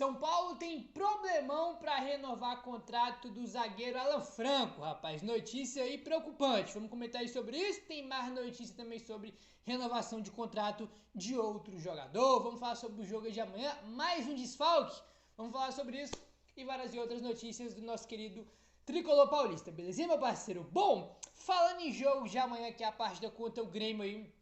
São Paulo tem problemão para renovar contrato do zagueiro Alan Franco, rapaz. Notícia aí preocupante. Vamos comentar aí sobre isso. Tem mais notícia também sobre renovação de contrato de outro jogador. Vamos falar sobre o jogo de amanhã. Mais um desfalque. Vamos falar sobre isso e várias outras notícias do nosso querido Tricolor Paulista. Belezinha, meu parceiro? Bom, falando em jogo de amanhã, que é a partida contra o Grêmio aí,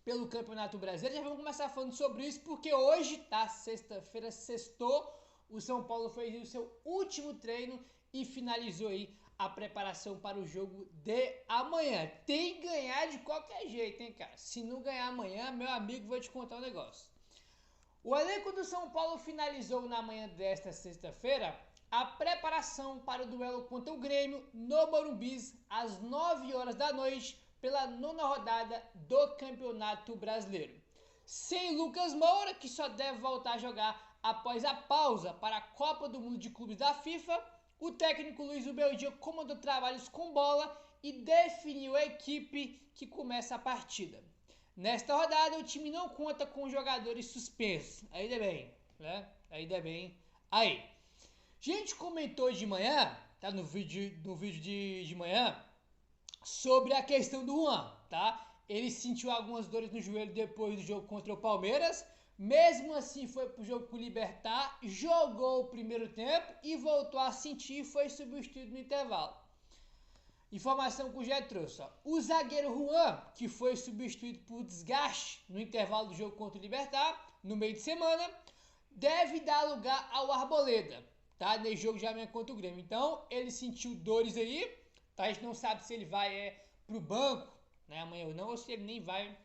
pelo Campeonato Brasileiro, já vamos começar falando sobre isso, porque hoje, tá, sexta-feira, sextou, o São Paulo fez o seu último treino e finalizou aí a preparação para o jogo de amanhã. Tem que ganhar de qualquer jeito, hein, cara? Se não ganhar amanhã, meu amigo, vou te contar um negócio. O elenco do São Paulo finalizou na manhã desta sexta-feira a preparação para o duelo contra o Grêmio no Morumbi às 9 horas da noite, pela 9ª rodada do Campeonato Brasileiro. Sem Lucas Moura, que só deve voltar a jogar após a pausa para a Copa do Mundo de Clubes da FIFA, o técnico Luiz Ubeldia comandou trabalhos com bola e definiu a equipe que começa a partida. Nesta rodada, o time não conta com jogadores suspensos. Ainda bem, né? Ainda bem. Aí. A gente comentou de manhã, tá? No vídeo de manhã, sobre a questão do Juan, tá? Ele sentiu algumas dores no joelho depois do jogo contra o Palmeiras, mesmo assim foi pro jogo com o Libertad, jogou o primeiro tempo e voltou a sentir e foi substituído no intervalo. Informação que o Gé trouxe, ó. O zagueiro Juan, que foi substituído por desgaste no intervalo do jogo contra o Libertad, no meio de semana, deve dar lugar ao Arboleda, tá? Nesse jogo de amanhã contra o Grêmio. Então, ele sentiu dores aí, tá? A gente não sabe se ele vai pro banco, né, amanhã ou não, ou se ele nem vai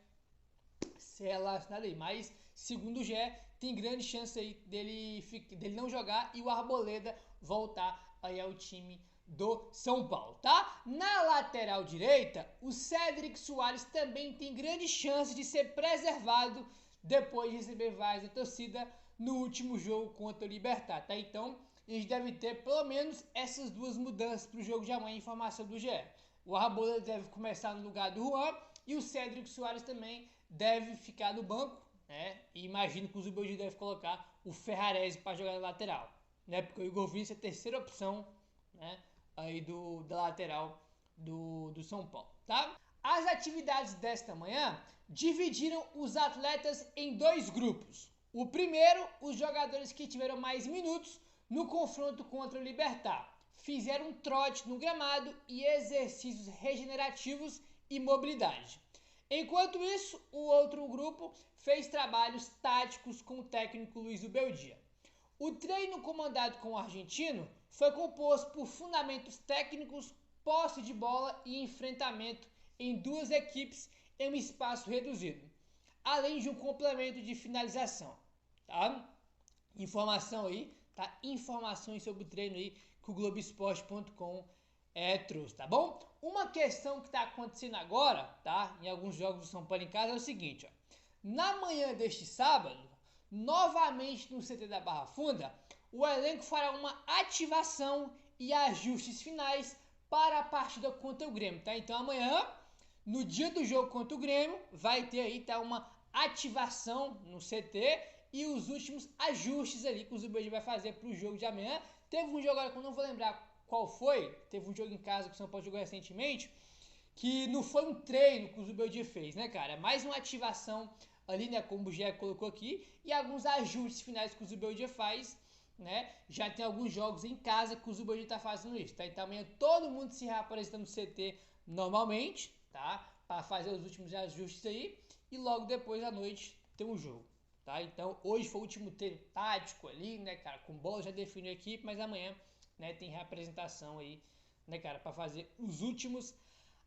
ser relacionado aí. Mas, segundo o Gé, tem grande chance aí dele não jogar e o Arboleda voltar aí ao time do São Paulo, tá? Na lateral direita, o Cédric Soares também tem grande chance de ser preservado depois de receber vaias da torcida no último jogo contra o Libertad, tá? Então, a gente deve ter pelo menos essas duas mudanças para o jogo de amanhã, informação do GE. O Arboleda deve começar no lugar do Juan e o Cédric Soares também deve ficar no banco, né? E imagino que o Zubeldia deve colocar o Ferrarese para jogar na lateral, né? Porque o Igor Vinícius é a terceira opção, né, aí da lateral do São Paulo, tá? As atividades desta manhã dividiram os atletas em dois grupos. O primeiro, os jogadores que tiveram mais minutos no confronto contra o Libertad. Fizeram um trote no gramado e exercícios regenerativos e mobilidade. Enquanto isso, o outro grupo fez trabalhos táticos com o técnico Luiz Ubeldia. O treino comandado com o argentino foi composto por fundamentos técnicos, posse de bola e enfrentamento em duas equipes em um espaço reduzido, além de um complemento de finalização, tá? Informação aí, tá? Informações sobre o treino aí que o Globoesporte.com trouxe, tá bom? Uma questão que está acontecendo agora, tá? Em alguns jogos do São Paulo em casa é o seguinte, ó. Na manhã deste sábado, novamente no CT da Barra Funda, o elenco fará uma ativação e ajustes finais para a partida contra o Grêmio, tá? Então amanhã, no dia do jogo contra o Grêmio, vai ter aí, tá, uma ativação no CT e os últimos ajustes ali que o Zubeldia vai fazer para o jogo de amanhã. Teve um jogo agora que eu não vou lembrar qual foi, teve um jogo em casa que o São Paulo jogou recentemente, que não foi um treino que o Zubeldia fez, né, cara? É mais uma ativação ali, né, como o Gé colocou aqui, e alguns ajustes finais que o Zubeldia faz, né? Já tem alguns jogos em casa que o Zubeldia tá fazendo isso, tá? Então amanhã todo mundo se reapresenta no CT normalmente, tá? Para fazer os últimos ajustes aí, e logo depois à noite tem um jogo, tá? Então hoje foi o último treino tático ali, né, cara? Com bola já definiu a equipe, mas amanhã, né, tem reapresentação aí, né, cara, para fazer os últimos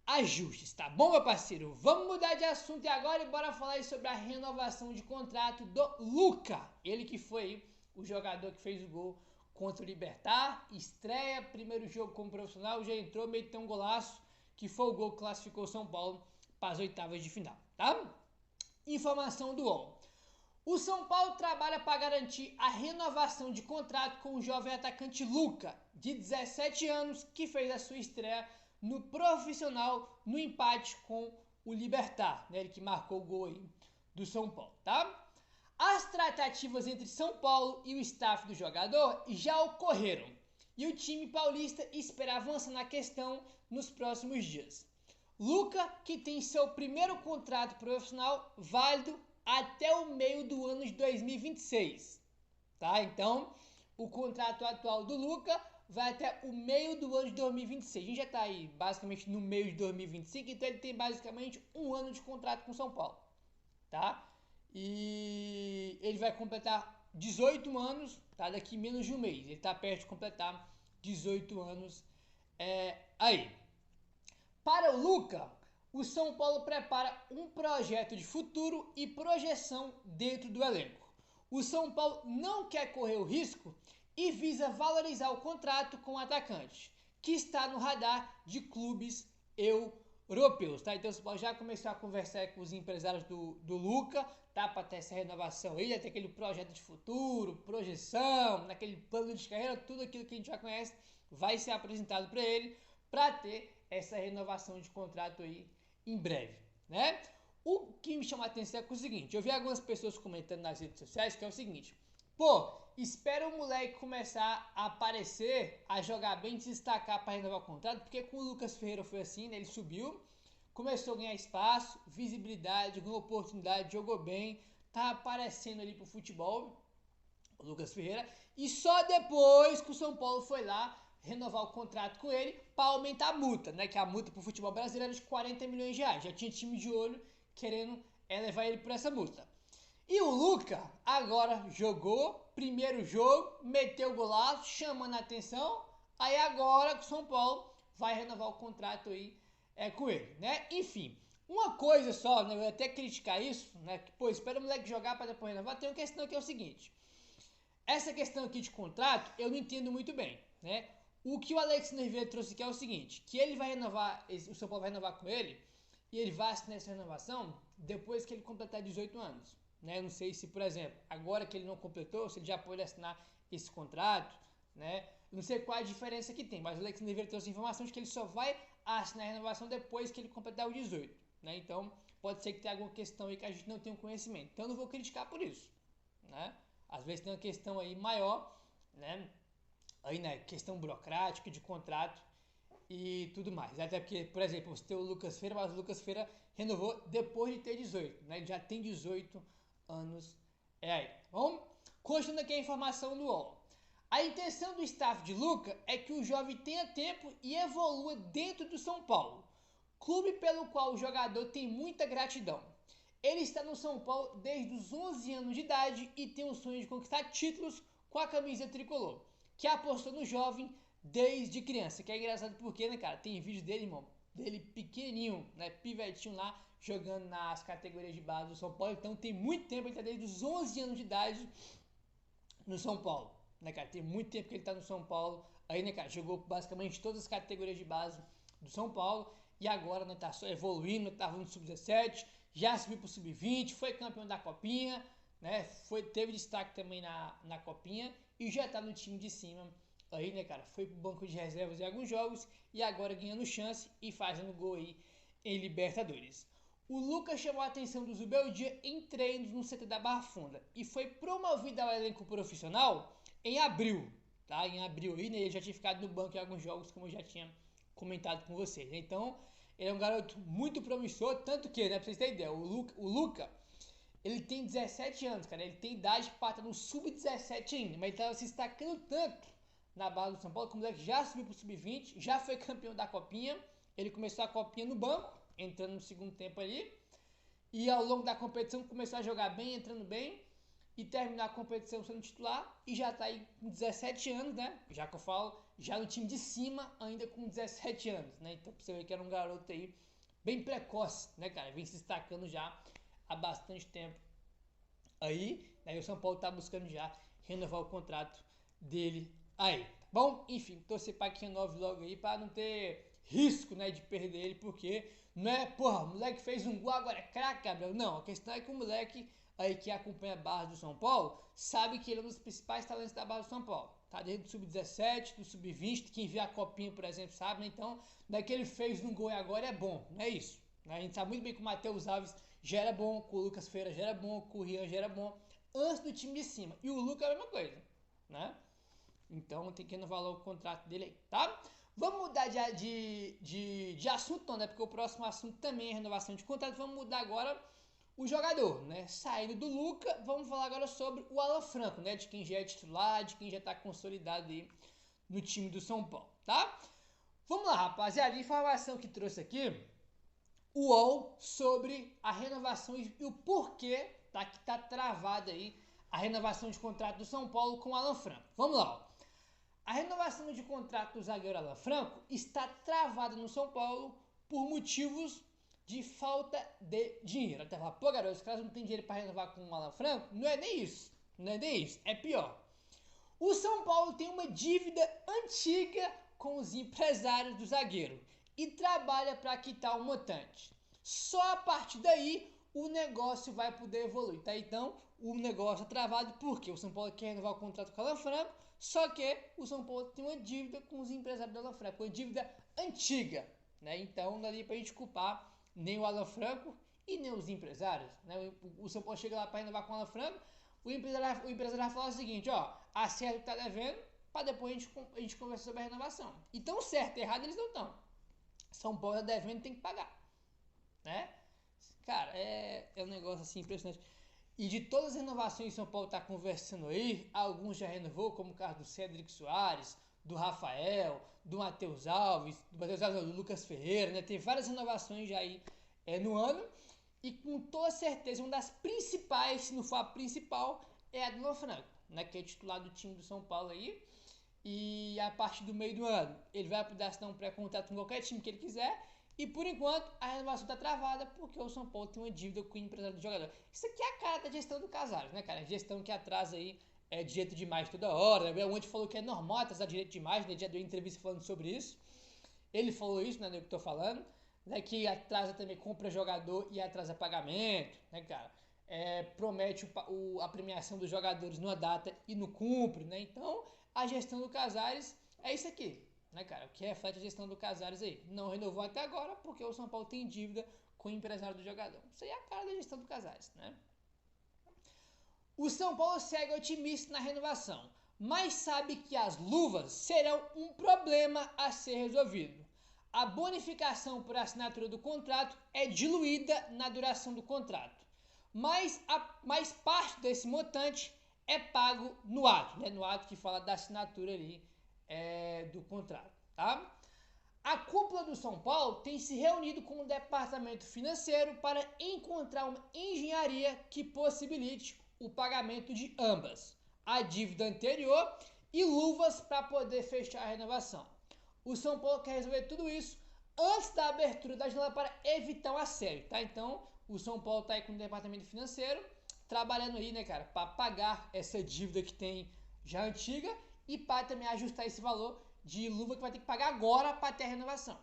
ajustes, tá bom, meu parceiro? Vamos mudar de assunto agora e bora falar aí sobre a renovação de contrato do Luca. Ele que foi o jogador que fez o gol contra o Libertad, estreia, primeiro jogo como profissional, já entrou, meteu um golaço, que foi o gol que classificou o São Paulo para as oitavas de final, tá? Informação do UOL. O São Paulo trabalha para garantir a renovação de contrato com o jovem atacante Luca, de 17 anos, que fez a sua estreia no profissional no empate com o Libertad, né? Ele que marcou o gol aí do São Paulo, tá? As tratativas entre São Paulo e o staff do jogador já ocorreram e o time paulista espera avançar na questão nos próximos dias. Luca, que tem seu primeiro contrato profissional válido até o meio do ano de 2026, tá? Então, o contrato atual do Luca vai até o meio do ano de 2026. A gente já está aí basicamente no meio de 2025, então ele tem basicamente um ano de contrato com São Paulo, tá? E ele vai completar 18 anos, tá? Daqui menos de um mês. Ele está perto de completar 18 anos aí. Para o Luca, o São Paulo prepara um projeto de futuro e projeção dentro do elenco. O São Paulo não quer correr o risco e visa valorizar o contrato com o atacante, que está no radar de clubes europeus, tá? Então o São Paulo já começou a conversar com os empresários do Luca, tá? Para ter essa renovação aí, até aquele projeto de futuro, projeção, naquele plano de carreira, tudo aquilo que a gente já conhece vai ser apresentado para ele, para ter essa renovação de contrato aí em breve, né? O que me chama a atenção é o seguinte, eu vi algumas pessoas comentando nas redes sociais que é o seguinte, pô, espera o moleque começar a aparecer, a jogar bem, se destacar para renovar o contrato, porque com o Lucas Ferreira foi assim, né? Ele subiu, começou a ganhar espaço, visibilidade, ganhou oportunidade, jogou bem, tá aparecendo ali pro futebol, o Lucas Ferreira, e só depois que o São Paulo foi lá renovar o contrato com ele para aumentar a multa, né? Que a multa pro futebol brasileiro era de 40 milhões de reais. Já tinha time de olho querendo levar ele por essa multa. E o Luca agora jogou, primeiro jogo, meteu o golaço, chamando a atenção. Aí agora o São Paulo vai renovar o contrato aí com ele, né? Enfim, uma coisa só, né? Eu ia até criticar isso, né? Que, pô, espera o moleque jogar para depois renovar. Tem uma questão que é o seguinte. Essa questão aqui de contrato, eu não entendo muito bem, né? O que o Alex Nerveira trouxe aqui é o seguinte, que ele vai renovar, o São Paulo vai renovar com ele, e ele vai assinar essa renovação depois que ele completar 18 anos. Né? Eu não sei se, por exemplo, agora que ele não completou, se ele já pode assinar esse contrato, né? Eu não sei qual a diferença que tem, mas o Alex Nerveira trouxe a informação de que ele só vai assinar a renovação depois que ele completar os 18. Né? Então, pode ser que tenha alguma questão aí que a gente não tenha um conhecimento. Então, eu não vou criticar por isso. Né? Às vezes tem uma questão aí maior, né? Aí, né, questão burocrática, de contrato e tudo mais. Até porque, por exemplo, você tem o Lucas Feira, mas o Lucas Feira renovou depois de ter 18, né? Ele já tem 18 anos aí. Vamos continuando aqui a informação do UOL. A intenção do staff de Luca é que o jovem tenha tempo e evolua dentro do São Paulo, clube pelo qual o jogador tem muita gratidão. Ele está no São Paulo desde os 11 anos de idade e tem o sonho de conquistar títulos com a camisa tricolor, que apostou no jovem desde criança. Que é engraçado porque, né, cara, tem vídeo dele, irmão, dele pequenininho, né, pivetinho lá, jogando nas categorias de base do São Paulo. Então tem muito tempo, ele tá desde os 11 anos de idade no São Paulo, né, cara, tem muito tempo que ele tá no São Paulo. Aí, né, cara, jogou basicamente todas as categorias de base do São Paulo e agora, né, tá só evoluindo, tava no Sub-17, já subiu pro Sub-20, foi campeão da Copinha, né, teve destaque também na Copinha e já tá no time de cima aí, né, cara, foi pro banco de reservas em alguns jogos e agora ganhando chance e fazendo gol aí em Libertadores. O Lucas chamou a atenção do Zubeldia em treinos no CT da Barra Funda e foi promovido ao elenco profissional em abril, tá? Em abril aí, né, ele já tinha ficado no banco em alguns jogos, como eu já tinha comentado com vocês, né? Então, ele é um garoto muito promissor, tanto que, né, pra vocês terem ideia, o Luca, ele tem 17 anos, cara, ele tem idade para estar no Sub-17 ainda, mas ele tava se destacando tanto na base do São Paulo, que o moleque já subiu pro Sub-20, já foi campeão da Copinha, ele começou a Copinha no banco, entrando no segundo tempo ali, e ao longo da competição começou a jogar bem, entrando bem, e terminou a competição sendo titular, e já tá aí com 17 anos, né, já que eu falo, já no time de cima, ainda com 17 anos, né, então pra você ver que era um garoto aí, bem precoce, né, cara, vem se destacando já há bastante tempo aí, né, e o São Paulo tá buscando já renovar o contrato dele aí. Bom, enfim, torcer para que renove logo aí para não ter risco, né, de perder ele, porque não é, porra, o moleque fez um gol, agora é craque, Gabriel. Não, a questão é que o moleque aí que acompanha a base do São Paulo sabe que ele é um dos principais talentos da base do São Paulo. Tá desde o Sub-17, do Sub-20, quem vê a Copinha, por exemplo, sabe, né? Então, não é que ele fez um gol e agora é bom, não é isso. Né? A gente sabe muito bem que o Matheus Alves já era bom, que o Lucas Feira já era bom, que o Rian já era bom. antes do time de cima. E o Luka é a mesma coisa, né? Então tem que renovar logo o contrato dele aí, tá? Vamos mudar de assunto, não, né? Porque o próximo assunto também é renovação de contrato. Vamos mudar agora o jogador, né? Saindo do Luka, vamos falar agora sobre o Alan Franco, né? De quem já é titular, de quem já tá consolidado aí no time do São Paulo, tá? Vamos lá, rapaziada. A informação que trouxe aqui, o UOL, sobre a renovação e o porquê tá, que tá travada aí a renovação de contrato do São Paulo com o Alan Franco. Vamos lá, ó. A renovação de contrato do zagueiro Alan Franco está travada no São Paulo por motivos de falta de dinheiro. Até falar, pô, garoto, os caras não têm dinheiro para renovar com o Alan Franco? Não é nem isso. Não é nem isso. É pior. O São Paulo tem uma dívida antiga com os empresários do zagueiro e trabalha para quitar o montante. Só a partir daí o negócio vai poder evoluir, tá? Então o negócio é travado porque o São Paulo quer renovar o contrato com o Alan Franco, só que o São Paulo tem uma dívida com os empresários do Alan Franco, uma dívida antiga, né? Então não dá nem pra gente culpar nem o Alan Franco e nem os empresários, né? O São Paulo chega lá para renovar com o Alan Franco, o empresário vai falar o seguinte, ó, acerta o que tá devendo, para depois a gente conversar sobre a renovação. Então certo, errado eles não estão. São Paulo tá devendo, tem que pagar, né? Cara, é um negócio assim impressionante. E de todas as renovações que São Paulo está conversando aí, alguns já renovou, como o caso do Cédric Soares, do Rafael, do Matheus Alves, do Lucas Ferreira, né? Tem várias renovações já aí no ano. E com toda certeza, uma das principais, se não for a principal, é a do Alan Franco, né? Que é titular do time do São Paulo aí. E a partir do meio do ano, ele vai poder assinar um pré-contrato com qualquer time que ele quiser. E por enquanto, a renovação está travada porque o São Paulo tem uma dívida com o empresário do jogador. Isso aqui é a cara da gestão do Casares, né, cara? A gestão que atrasa aí direito demais toda hora. O Elwand falou que é normal atrasar direito demais, né? Já deu entrevista falando sobre isso. Ele falou isso, né, do que eu tô falando. Né, que atrasa também, compra jogador e atrasa pagamento, né, cara? Promete a premiação dos jogadores numa data e não cumpre, né? Então, a gestão do Casares é isso aqui, né, cara? O que reflete a gestão do Casares aí. Não renovou até agora porque o São Paulo tem dívida com o empresário do jogador. Isso aí é a cara da gestão do Casares, né? O São Paulo segue otimista na renovação, mas sabe que as luvas serão um problema a ser resolvido. A bonificação por assinatura do contrato é diluída na duração do contrato, mas parte desse montante é pago no ato, né? No ato que fala da assinatura ali do contrato, tá? A cúpula do São Paulo tem se reunido com o departamento financeiro para encontrar uma engenharia que possibilite o pagamento de ambas, a dívida anterior e luvas para poder fechar a renovação. O São Paulo quer resolver tudo isso antes da abertura da janela para evitar um assédio, tá? Então, o São Paulo está aí com o departamento financeiro trabalhando aí, né, cara, para pagar essa dívida que tem já antiga e para também ajustar esse valor de luva que vai ter que pagar agora para ter a renovação,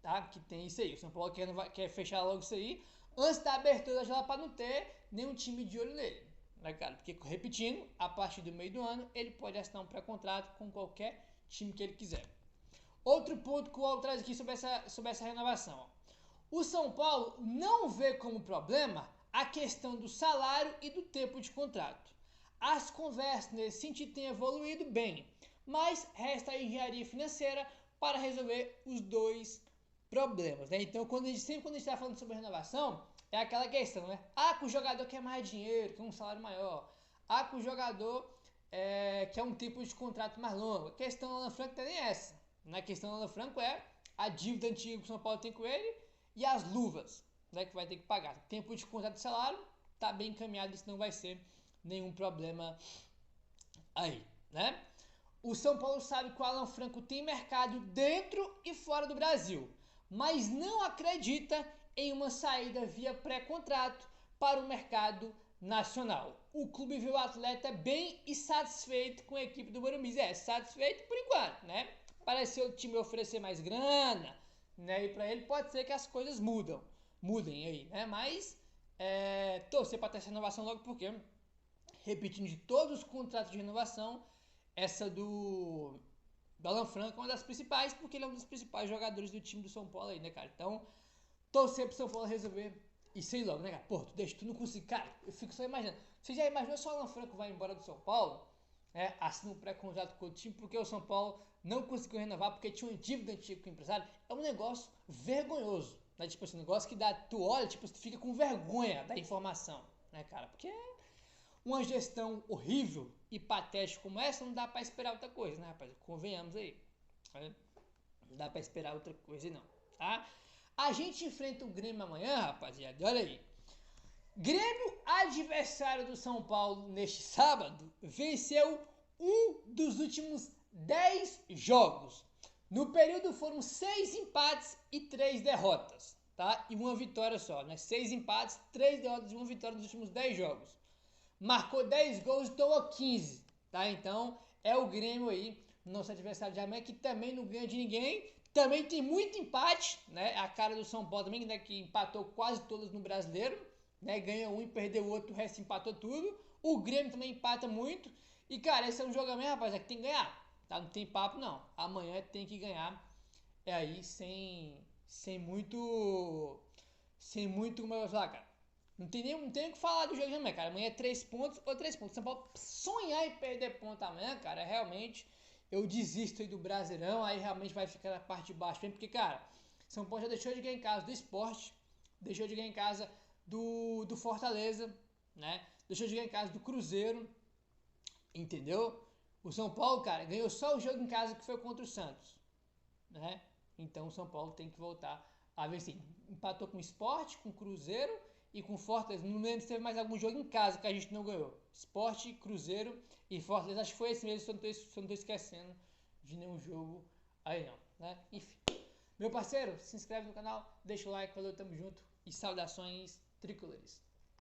tá? Que tem isso aí. O São Paulo quer fechar logo isso aí antes da abertura da janela para não ter nenhum time de olho nele, né, cara? Porque, repetindo, a partir do meio do ano ele pode assinar um pré-contrato com qualquer time que ele quiser. Outro ponto que o Paulo traz aqui sobre essa renovação. Ó. O São Paulo não vê como problema a questão do salário e do tempo de contrato. As conversas nesse sentido têm evoluído bem, mas resta a engenharia financeira para resolver os dois problemas, né? Então, sempre quando a gente está falando sobre renovação, é aquela questão, né? Ah, que o jogador quer mais dinheiro, quer um salário maior. Ah, que o jogador quer um tipo de contrato mais longo. A questão do Alan Franco não é nem essa. Na questão do Alan Franco é a dívida antiga que o São Paulo tem com ele e as luvas, né, que vai ter que pagar. Tempo de contrato de salário está bem encaminhado, isso não vai ser nenhum problema aí, né? O São Paulo sabe que o Alan Franco tem mercado dentro e fora do Brasil, mas não acredita em uma saída via pré-contrato para o mercado nacional. O clube viu o atleta bem e satisfeito com a equipe do Morumbi. Satisfeito por enquanto, né? Pareceu o time oferecer mais grana, né? E para ele pode ser que as coisas mudem aí, né? Mas torcer para ter essa renovação logo porque, repetindo, de todos os contratos de renovação, essa do Alan Franco é uma das principais, porque ele é um dos principais jogadores do time do São Paulo aí, né, cara? Então, torcer pro São Paulo resolver isso aí logo, né, cara? Pô, tu não consegue. Cara, eu fico só imaginando. Você já imaginou se o Alan Franco vai embora do São Paulo? Assina um pré-contrato com o time porque o São Paulo não conseguiu renovar porque tinha uma dívida antiga com o empresário. É um negócio vergonhoso, né? Tipo assim, um negócio que dá, tu olha, tipo, tu fica com vergonha da informação, né, cara? Porque uma gestão horrível e patética como essa não dá pra esperar outra coisa, né, rapaz? Convenhamos aí. Né? Não dá pra esperar outra coisa não, tá? A gente enfrenta o Grêmio amanhã, rapaziada, olha aí. Grêmio, adversário do São Paulo neste sábado, venceu um dos últimos 10 jogos. No período foram 6 empates e 3 derrotas, tá? E uma vitória só, né? 6 empates, 3 derrotas e uma vitória nos últimos 10 jogos. Marcou 10 gols e tomou 15, tá? Então é o Grêmio aí, nosso adversário de amanhã, que também não ganha de ninguém. Também tem muito empate, né? A cara do São Paulo também, né? Que empatou quase todas no Brasileiro. Né, ganha um e perdeu o outro, o resto empatou tudo. O Grêmio também empata muito. E, cara, esse é um jogo mesmo, rapaz, que tem que ganhar. Tá? Não tem papo, não. Amanhã tem que ganhar. É aí sem muito. Sem muito, como eu vou falar, cara. Não tem o que falar do jogo de amanhã, cara. Amanhã é 3 pontos ou 3 pontos. São Paulo sonhar em perder ponto amanhã, cara, realmente eu desisto aí do Brasileirão. Aí realmente vai ficar na parte de baixo. Porque, cara, São Paulo já deixou de ganhar em casa do Sport. Deixou de ganhar em casa do Fortaleza, né? Deixou de ganhar em casa do Cruzeiro, entendeu? O São Paulo, cara, ganhou só o jogo em casa que foi contra o Santos, né? Então o São Paulo tem que voltar a vencer. Empatou com o Sport, com o Cruzeiro e com o Fortaleza. Não lembro se teve mais algum jogo em casa que a gente não ganhou. Sport, Cruzeiro e Fortaleza. Acho que foi esse mesmo, se eu não tô esquecendo de nenhum jogo aí não, né? Enfim. Meu parceiro, se inscreve no canal, deixa o like, valeu, tamo junto e saudações tricolores.